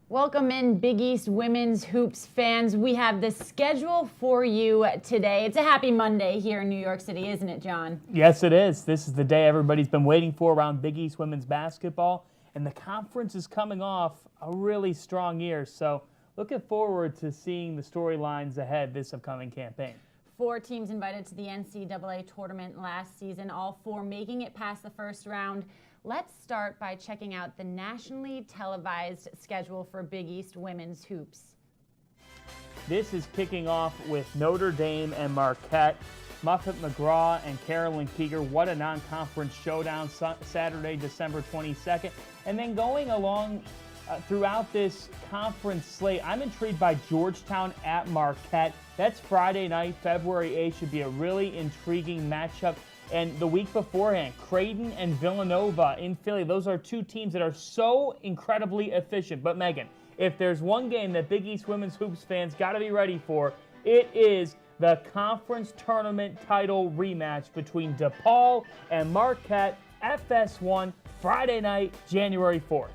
Welcome in, Big East Women's Hoops fans. We have the schedule for you today. It's a happy Monday here in New York City, isn't it, John? Yes, it is. This is the day everybody's been waiting for around Big East women's basketball, and the conference is coming off a really strong year. So looking forward to seeing the storylines ahead this upcoming campaign. 4 teams invited to the NCAA tournament last season, all 4 making it past the first round. Let's start by checking out the nationally televised schedule for Big East Women's Hoops. This is kicking off with Notre Dame and Marquette. Muffet McGraw and Carolyn Keeger. What a non-conference showdown Saturday, December 22nd. And then going along throughout this conference slate, I'm intrigued by Georgetown at Marquette. That's Friday night, February 8th. Should be a really intriguing matchup. And the week beforehand, Creighton and Villanova in Philly. Those are 2 teams that are so incredibly efficient. But Megan, if there's one game that Big East Women's Hoops fans got to be ready for, it is the conference tournament title rematch between DePaul and Marquette, FS1, Friday night, January 4th.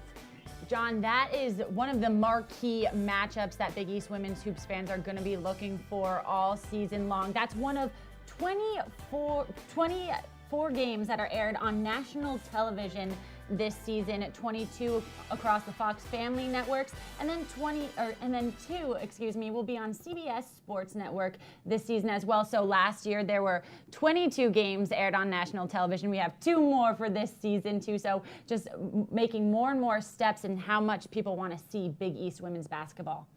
John, that is one of the marquee matchups that Big East Women's Hoops fans are going to be looking for all season long. That's one of 24 games that are aired on national television this season, 22 across the Fox Family Networks, and then 2 will be on CBS Sports Network this season as well. So last year there were 22 games aired on national television. We have 2 more for this season too. So just making more and more steps in how much people want to see Big East women's basketball.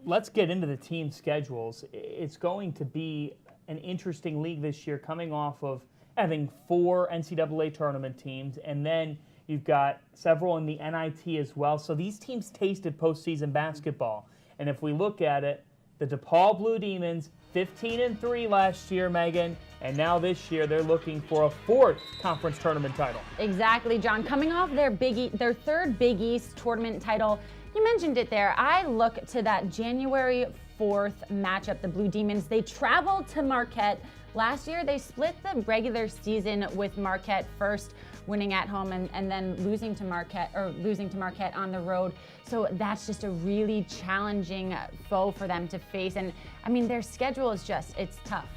Let's get into the team schedules. It's going to be an interesting league this year, coming off of having 4 NCAA tournament teams, and then you've got several in the NIT as well. So these teams tasted postseason basketball. And if we look at it, the DePaul Blue Demons, 15-3 last year, Megan, and now this year they're looking for a 4th conference tournament title. Exactly, John. Coming off their 3rd Big East tournament title, you mentioned it there. I look to that January 4th matchup, the Blue Demons. They traveled to Marquette. Last year, they split the regular season with Marquette, first winning at home and then losing to Marquette on the road. So that's just a really challenging foe for them to face. And I mean, their schedule is it's tough.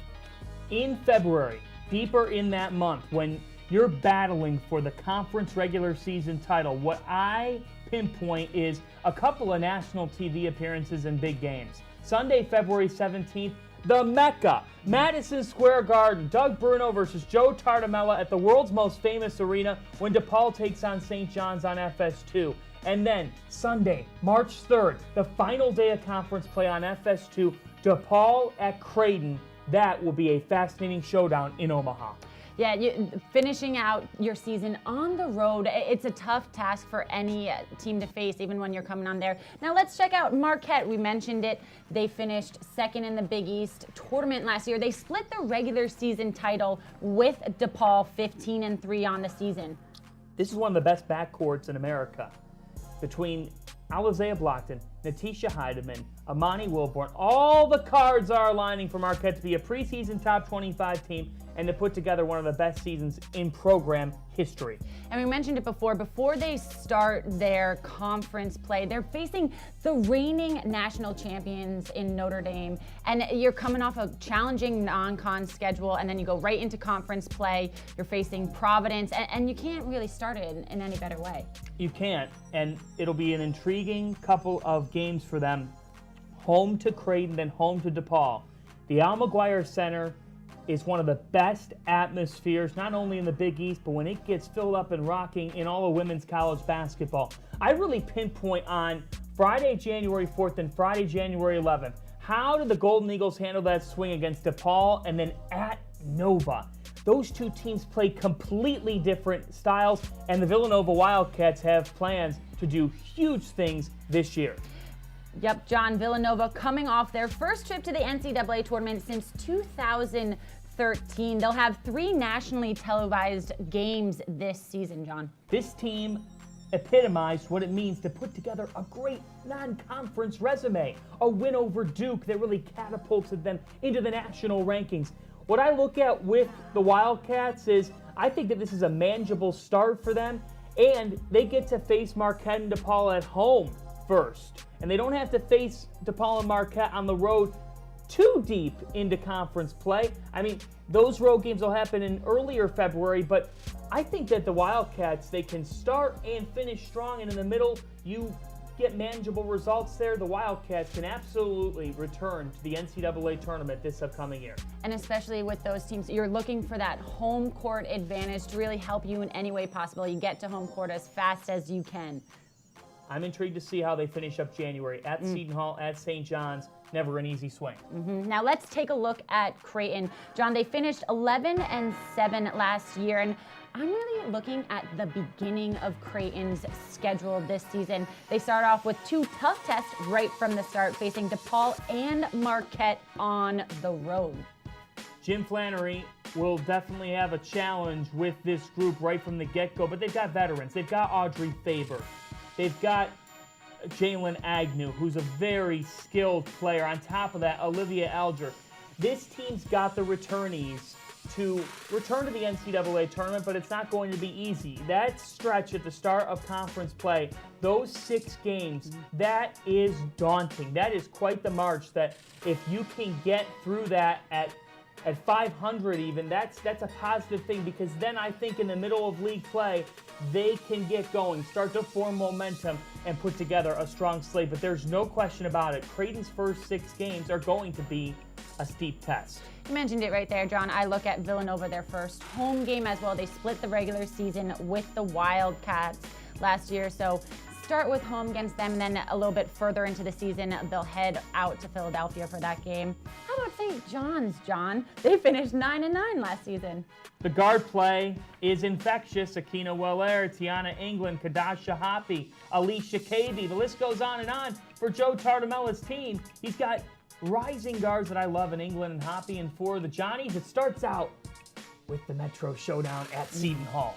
In February, deeper in that month, when you're battling for the conference regular season title, what I pinpoint is a couple of national TV appearances in big games. Sunday, February 17th, the Mecca, Madison Square Garden, Doug Bruno versus Joe Tartamella at the world's most famous arena when DePaul takes on St. John's on FS2. And then Sunday, March 3rd, the final day of conference play on FS2, DePaul at Creighton. That will be a fascinating showdown in Omaha. Yeah, finishing out your season on the road, it's a tough task for any team to face, even when you're coming on there. Now let's check out Marquette. We mentioned it. They finished 2nd in the Big East tournament last year. They split the regular season title with DePaul, 15-3 on the season. This is one of the best backcourts in America. Between Alizea Blockton, Natisha Heidemann, Amani Wilborn, all the cards are aligning for Marquette to be a preseason top 25 team and to put together one of the best seasons in program history. And we mentioned it before they start their conference play, they're facing the reigning national champions in Notre Dame. And you're coming off a challenging non-con schedule, and then you go right into conference play. You're facing Providence, and you can't really start it in any better way. You can't, and it'll be an intriguing couple of games for them. Home to Creighton, then home to DePaul. The Al McGuire Center is one of the best atmospheres, not only in the Big East, but when it gets filled up and rocking in all of women's college basketball. I really pinpoint on Friday, January 4th and Friday, January 11th. How did the Golden Eagles handle that swing against DePaul and then at Nova? Those 2 teams play completely different styles, and the Villanova Wildcats have plans to do huge things this year. Yep, John, Villanova coming off their first trip to the NCAA tournament since 2013. They'll have 3 nationally televised games this season, John. This team epitomized what it means to put together a great non-conference resume. A win over Duke that really catapulted them into the national rankings. What I look at with the Wildcats is I think that this is a manageable start for them, and they get to face Marquette and DePaul at home first. And they don't have to face DePaul and Marquette on the road too deep into conference play. I mean, those road games will happen in earlier February, but I think that the Wildcats, they can start and finish strong, and in the middle, you get manageable results there. The Wildcats can absolutely return to the NCAA tournament this upcoming year. And especially with those teams, you're looking for that home court advantage to really help you in any way possible. You get to home court as fast as you can. I'm intrigued to see how they finish up January at Seton Hall, at St. John's. Never an easy swing. Now let's take a look at Creighton. John, they finished 11-7 last year, and I'm really looking at the beginning of Creighton's schedule this season. They start off with 2 tough tests right from the start, facing DePaul and Marquette on the road. Jim Flannery will definitely have a challenge with this group right from the get-go, but they've got veterans. They've got Audrey Faber. They've got Jalen Agnew, who's a very skilled player. On top of that, Olivia Alger. This team's got the returnees to return to the NCAA tournament, but it's not going to be easy. That stretch at the start of conference play, those 6 games, that is daunting. That is quite the march that if you can get through that at 500 even, that's a positive thing, because then I think in the middle of league play, they can get going, start to form momentum, and put together a strong slate. But there's no question about it. Creighton's first 6 games are going to be a steep test. You mentioned it right there, John. I look at Villanova, their first home game as well. They split the regular season with the Wildcats last year, so start with home against them, and then a little bit further into the season, they'll head out to Philadelphia for that game. How about St. John's, John? They finished 9-9 last season. The guard play is infectious. Akina Weller, Tiana England, Kadasha Hoppy, Alicia Cavey. The list goes on and on for Joe Tartamella's team. He's got rising guards that I love in England and Hoppy, and for the Johnnies, it starts out with the Metro Showdown at Seton Hall.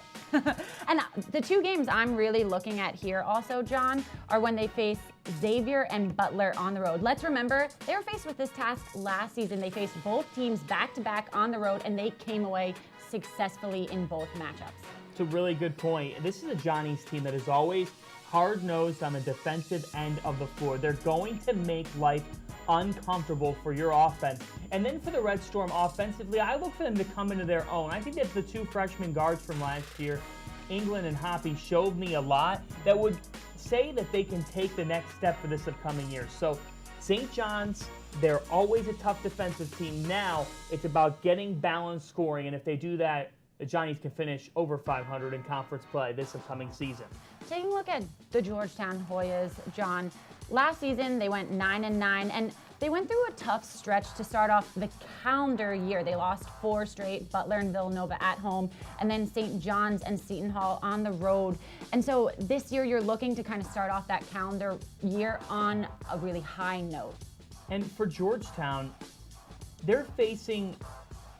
And the 2 games I'm really looking at here also, John, are when they face Xavier and Butler on the road. Let's remember, they were faced with this task last season. They faced both teams back-to-back on the road, and they came away successfully in both matchups. It's a really good point. This is a Johnny's team that is always hard-nosed on the defensive end of the floor. They're going to make life uncomfortable for your offense. And then for the Red Storm offensively, I look for them to come into their own. I think that the 2 freshman guards from last year, England and Hoppy, showed me a lot that would say that they can take the next step for this upcoming year. So St. John's, they're always a tough defensive team. Now it's about getting balanced scoring, and if they do that, the Johnnies can finish over 500 in conference play this upcoming season. Taking a look at the Georgetown Hoyas, John, last season they went 9-9, and they went through a tough stretch to start off the calendar year. They lost 4 straight, Butler and Villanova at home, and then St. John's and Seton Hall on the road. And so this year you're looking to kind of start off that calendar year on a really high note. And for Georgetown, they're facing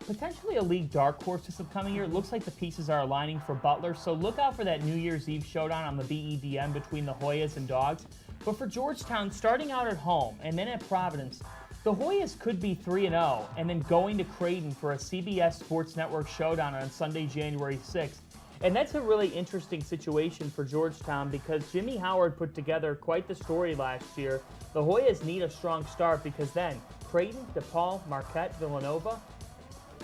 potentially a league dark horse this upcoming year. It looks like the pieces are aligning for Butler, so look out for that New Year's Eve showdown on the BEDM between the Hoyas and Dogs. But for Georgetown, starting out at home and then at Providence, the Hoyas could be 3-0 and then going to Creighton for a CBS Sports Network showdown on Sunday, January 6th. And that's a really interesting situation for Georgetown because Jimmy Howard put together quite the story last year. The Hoyas need a strong start because then Creighton, DePaul, Marquette, Villanova,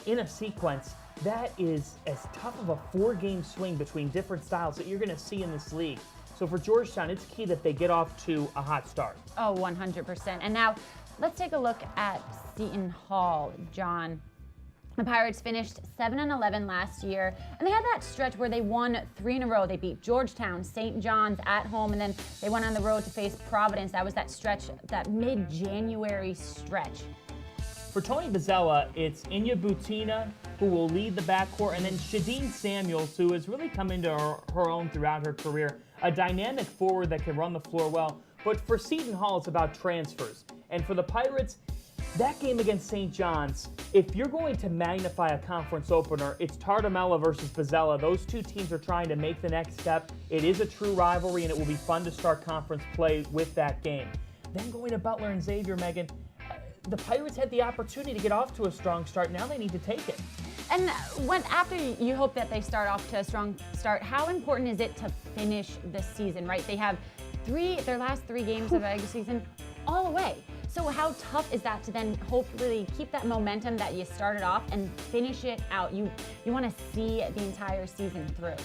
in a sequence, that is as tough of a 4-game swing between different styles that you're going to see in this league. So for Georgetown, it's key that they get off to a hot start. Oh, 100%. And now let's take a look at Seton Hall, John. The Pirates finished 7-11 last year, and they had that stretch where they won 3 in a row. They beat Georgetown, St. John's at home, and then they went on the road to face Providence. That was that stretch, that mid-January stretch. For Tony Bozzella, it's Inya Butina who will lead the backcourt, and then Shadeen Samuels, who has really come into her own throughout her career. A dynamic forward that can run the floor well. But for Seton Hall, it's about transfers. And for the Pirates, that game against St. John's, if you're going to magnify a conference opener, it's Tartamella versus Bozzella. Those 2 teams are trying to make the next step. It is a true rivalry, and it will be fun to start conference play with that game. Then going to Butler and Xavier, Megan, the Pirates had the opportunity to get off to a strong start. Now they need to take it. And after you hope that they start off to a strong start, how important is it to finish the season, right? They have their last 3 games of the regular season all away. So how tough is that to then hopefully keep that momentum that you started off and finish it out? You want to see the entire season through.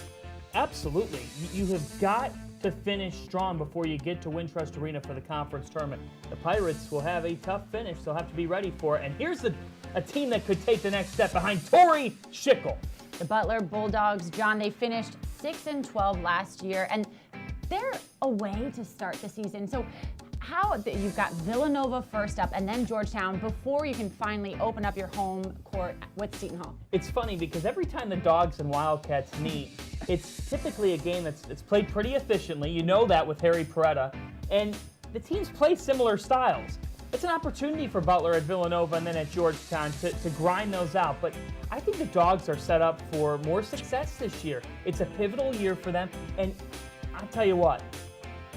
Absolutely. You have got to finish strong before you get to Wintrust Arena for the conference tournament. The Pirates will have a tough finish. They'll have to be ready for it. And here's a team that could take the next step behind Tori Schickel. The Butler Bulldogs, John, they finished 6-12 last year, and they're away to start the season. So you've got Villanova first up and then Georgetown before you can finally open up your home court with Seton Hall. It's funny because every time the Dogs and Wildcats meet, it's typically a game that's played pretty efficiently. You know that with Harry Peretta. And the teams play similar styles. It's an opportunity for Butler at Villanova and then at Georgetown to grind those out. But I think the Dogs are set up for more success this year. It's a pivotal year for them. And I'll tell you what,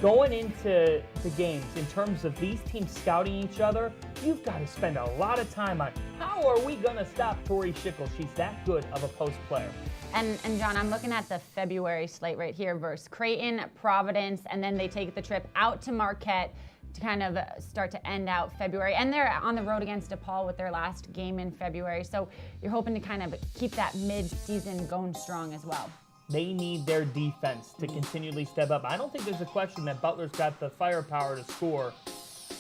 going into the games, in terms of these teams scouting each other, you've got to spend a lot of time on how are we going to stop Tori Schickel? She's that good of a post player. And John, I'm looking at the February slate right here versus Creighton, Providence, and then they take the trip out to Marquette to kind of start to end out February. And they're on the road against DePaul with their last game in February. So you're hoping to kind of keep that mid-season going strong as well. They need their defense to continually step up. I don't think there's a question that Butler's got the firepower to score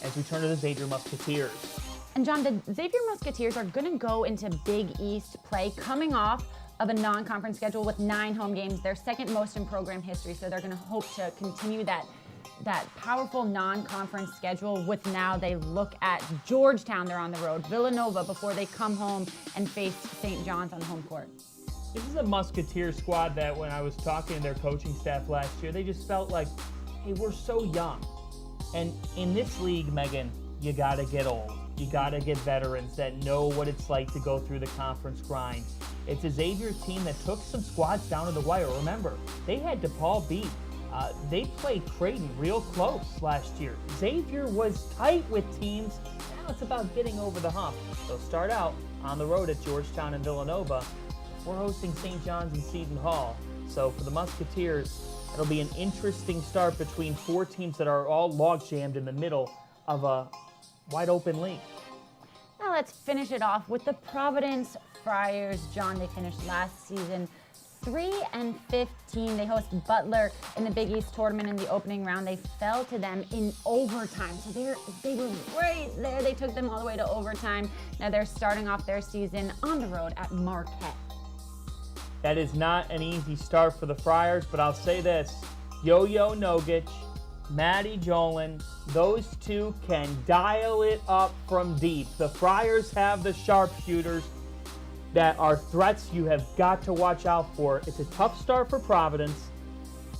as we turn to the Xavier Musketeers. And John, the Xavier Musketeers are going to go into Big East play coming off of a non-conference schedule with 9 home games, their second most in program history. So they're going to hope to continue that powerful non-conference schedule with now they look at Georgetown, they're on the road, Villanova before they come home and face St. John's on home court. This is a Musketeer squad that when I was talking to their coaching staff last year, they just felt like, hey, we're so young. And in this league, Megan, you got to get old. You got to get veterans that know what it's like to go through the conference grind. It's a Xavier team that took some squads down to the wire. Remember, they had DePaul beat. They played Creighton real close last year. Xavier was tight with teams. Now it's about getting over the hump. They'll start out on the road at Georgetown and Villanova. We're hosting St. John's and Seton Hall. So for the Musketeers, it'll be an interesting start between 4 teams that are all log-jammed in the middle of a wide-open league. Now let's finish it off with the Providence Friars. John, they finished last season 3-15. They host Butler in the Big East tournament in the opening round. They fell to them in overtime. So they were right there. They took them all the way to overtime. Now they're starting off their season on the road at Marquette. That is not an easy start for the Friars, but I'll say this. Yo-Yo Nogic, Maddie Jolin, those two can dial it up from deep. The Friars have the sharpshooters that are threats you have got to watch out for. It's a tough start for Providence,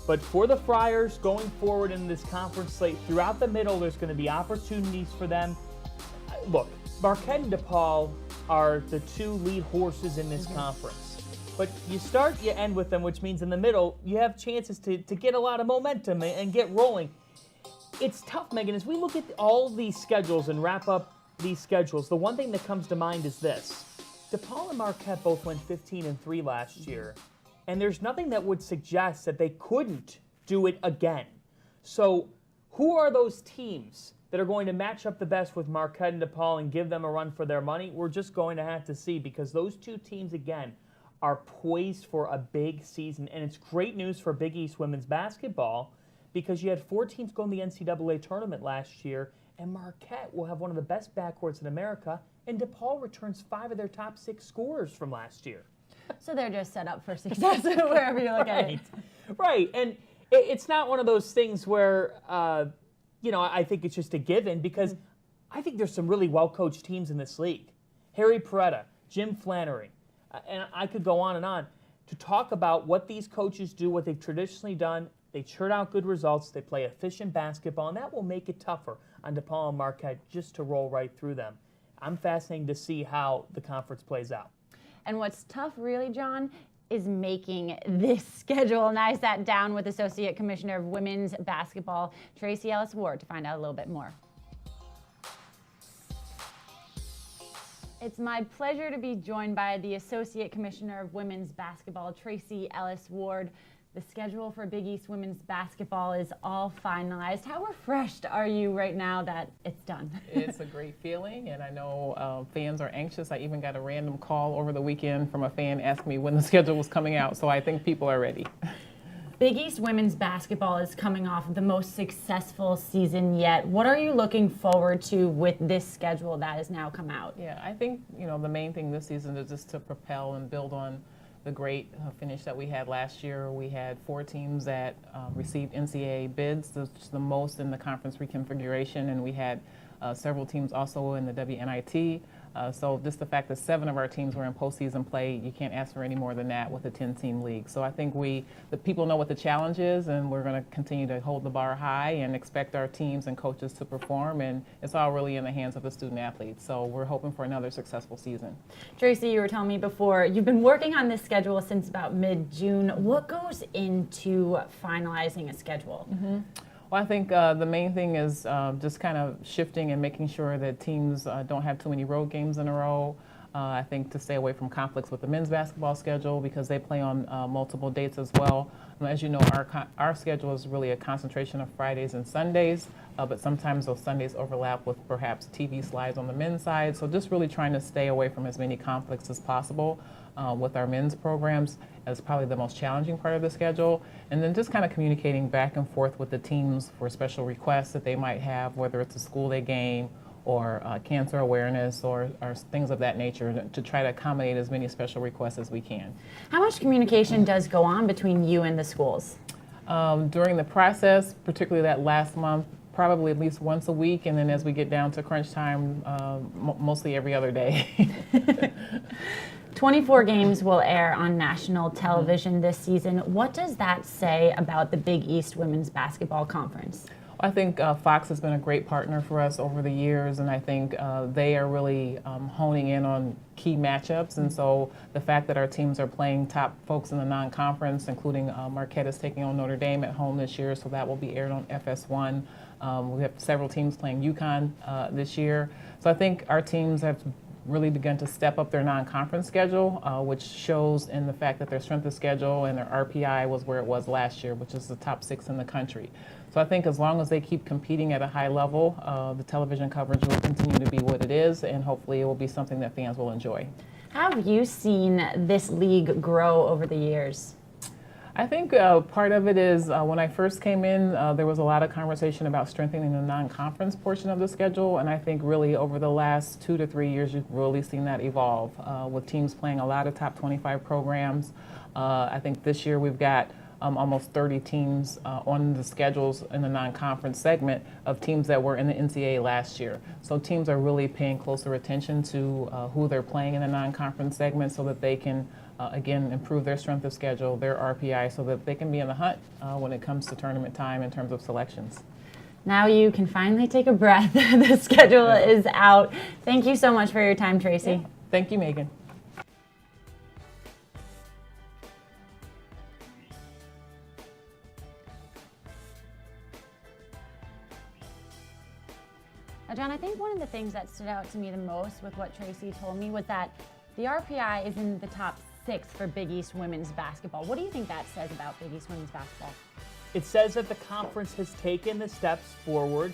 but for the Friars going forward in this conference slate, throughout the middle, there's going to be opportunities for them. Look, Marquette and DePaul are the 2 lead horses in this conference. But you start, you end with them, which means in the middle, you have chances to get a lot of momentum and get rolling. It's tough, Megan. As we look at all these schedules and wrap up these schedules, the one thing that comes to mind is this. DePaul and Marquette both went 15-3 last year, and there's nothing that would suggest that they couldn't do it again. So who are those teams that are going to match up the best with Marquette and DePaul and give them a run for their money? We're just going to have to see, because those 2 teams, again, are poised for a big season. And it's great news for Big East women's basketball because you had 4 teams go in the NCAA tournament last year, and Marquette will have one of the best backcourts in America, and DePaul returns 5 of their top 6 scorers from last year. So they're just set up for success wherever you look at it. Right, and it's not one of those things where, I think it's just a given, because I think there's some really well-coached teams in this league. Harry Peretta, Jim Flannery, and I could go on and on to talk about what these coaches do, what they've traditionally done. They churn out good results. They play efficient basketball, and that will make it tougher on DePaul and Marquette just to roll right through them. I'm fascinated to see how the conference plays out. And what's tough, really, John, is making this schedule. And I sat down with Associate Commissioner of Women's Basketball, Tracy Ellis Ward, to find out a little bit more. It's my pleasure to be joined by the Associate Commissioner of Women's Basketball, Tracy Ellis-Ward. The schedule for Big East women's basketball is all finalized. How refreshed are you right now that it's done? It's a great feeling, and I know fans are anxious. I even got a random call over the weekend from a fan asking me when the schedule was coming out, so I think people are ready. Big East women's basketball is coming off the most successful season yet. What are you looking forward to with this schedule that has now come out? Yeah, I think the main thing this season is just to propel and build on the great finish that we had last year. We had 4 teams that received NCAA bids, the most in the conference reconfiguration, and we had several teams also in the WNIT. So just the fact that 7 of our teams were in postseason play, you can't ask for any more than that with a 10-team league. So I think the people know what the challenge is, and we're going to continue to hold the bar high and expect our teams and coaches to perform, and it's all really in the hands of the student athletes. So we're hoping for another successful season. Tracy, you were telling me before, you've been working on this schedule since about mid-June. What goes into finalizing a schedule? Well, I think the main thing is just kind of shifting and making sure that teams don't have too many road games in a row. I think to stay away from conflicts with the men's basketball schedule because they play on multiple dates as well. As you know, our schedule is really a concentration of Fridays and Sundays, but sometimes those Sundays overlap with perhaps TV slides on the men's side. So just really trying to stay away from as many conflicts as possible with our men's programs as probably the most challenging part of the schedule. And then just kind of communicating back and forth with the teams for special requests that they might have, whether it's a school day game or cancer awareness or things of that nature, to try to accommodate as many special requests as we can. How much communication does go on between you and the schools? During the process, particularly that last month, probably at least once a week, and then as we get down to crunch time, mostly every other day. 24 games will air on national television this season. What does that say about the Big East Women's Basketball Conference? I think Fox has been a great partner for us over the years, and I think they are really honing in on key matchups. And so the fact that our teams are playing top folks in the non-conference, including Marquette is taking on Notre Dame at home this year, so that will be aired on FS1. We have several teams playing UConn this year. So I think our teams have really begun to step up their non-conference schedule, which shows in the fact that their strength of schedule and their RPI was where it was last year, which is the top 6 in the country. So I think as long as they keep competing at a high level, the television coverage will continue to be what it is, and hopefully it will be something that fans will enjoy. How have you seen this league grow over the years? I think part of it is when I first came in, there was a lot of conversation about strengthening the non-conference portion of the schedule, and I think really over the last 2 to 3 years, you've really seen that evolve with teams playing a lot of top 25 programs. I think this year we've got almost 30 teams on the schedules in the non-conference segment of teams that were in the NCAA last year. So teams are really paying closer attention to who they're playing in the non-conference segment so that they can again, improve their strength of schedule, their RPI, so that they can be in the hunt when it comes to tournament time in terms of selections. Now you can finally take a breath. The schedule is out. Thank you so much for your time, Tracy. Yeah. Thank you, Megan. Now, John, I think one of the things that stood out to me the most with what Tracy told me was that the RPI is in the top 6 for Big East women's basketball. What do you think that says about Big East women's basketball? It says that the conference has taken the steps forward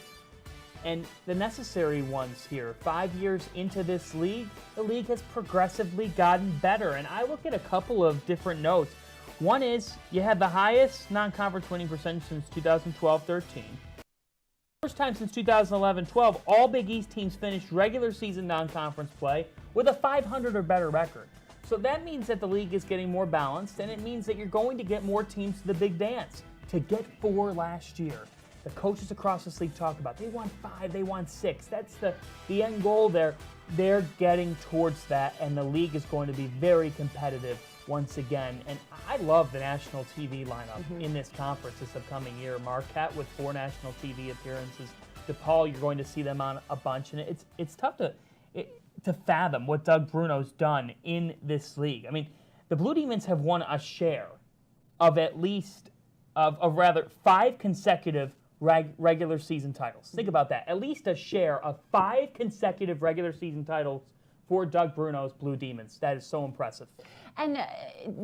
and the necessary ones here. 5 years into this league, the league has progressively gotten better. And I look at a couple of different notes. One is you had the highest non-conference winning percentage since 2012-13. First time since 2011-12, all Big East teams finished regular season non-conference play with a 500 or better record. So that means that the league is getting more balanced, and it means that you're going to get more teams to the big dance. To get 4 last year, the coaches across this league talk about, they want 5, they want 6. That's the end goal there. They're getting towards that, and the league is going to be very competitive once again. And I love the national TV lineup in this conference this upcoming year. Marquette with 4 national TV appearances. DePaul, you're going to see them on a bunch, and it's tough to fathom what Doug Bruno's done in this league. I mean, the Blue Demons have won a share of at least, of rather 5 consecutive regular season titles. Think about that. At least a share of 5 consecutive regular season titles for Doug Bruno's Blue Demons. That is so impressive. And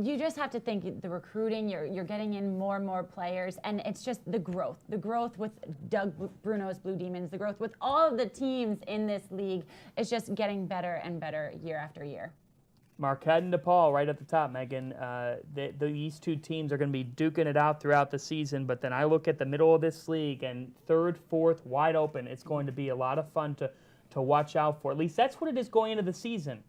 you just have to think the recruiting, you're getting in more and more players, and it's just the growth with Doug Bruno's Blue Demons, the growth with all of the teams in this league is just getting better and better year after year. Marquette and DePaul right at the top, Megan. These two teams are going to be duking it out throughout the season, but then I look at the middle of this league and third, fourth, wide open. It's going to be a lot of fun to watch out for. At least that's what it is going into the season.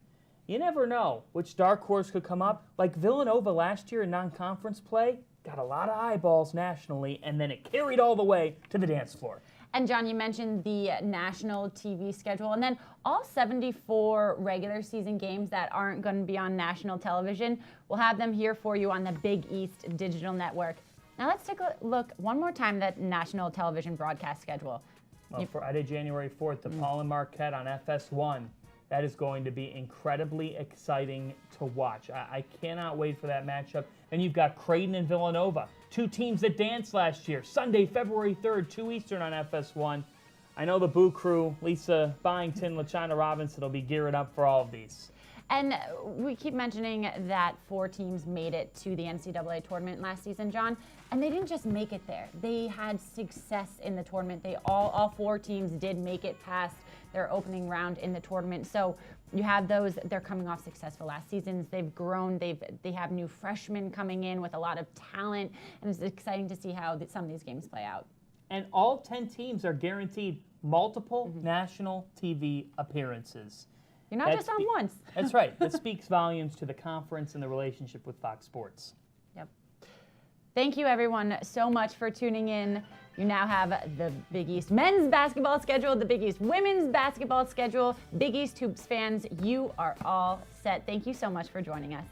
You never know which dark horse could come up. Like Villanova last year in non-conference play, got a lot of eyeballs nationally, and then it carried all the way to the dance floor. And John, you mentioned the national TV schedule, and then all 74 regular season games that aren't going to be on national television, we'll have them here for you on the Big East Digital Network. Now let's take a look one more time at the national television broadcast schedule. Well, Friday, January 4th, DePaul and Marquette on FS1. That is going to be incredibly exciting to watch. I cannot wait for that matchup. And you've got Creighton and Villanova, two teams that danced last year. Sunday, February 3rd, 2 Eastern on FS1. I know the Boo Crew, Lisa Byington, LaChina Robinson will be gearing up for all of these. And we keep mentioning that 4 teams made it to the NCAA tournament last season, John, and they didn't just make it there. They had success in the tournament. All 4 teams did make it past their opening round in the tournament. So you have those, they're coming off successful last seasons. They've grown, they have new freshmen coming in with a lot of talent, and it's exciting to see how some of these games play out. And all 10 teams are guaranteed multiple national TV appearances. You're not just on once. That's right. That speaks volumes to the conference and the relationship with Fox Sports. Yep. Thank you, everyone, so much for tuning in. You now have the Big East men's basketball schedule, the Big East women's basketball schedule. Big East Hoops fans, you are all set. Thank you so much for joining us.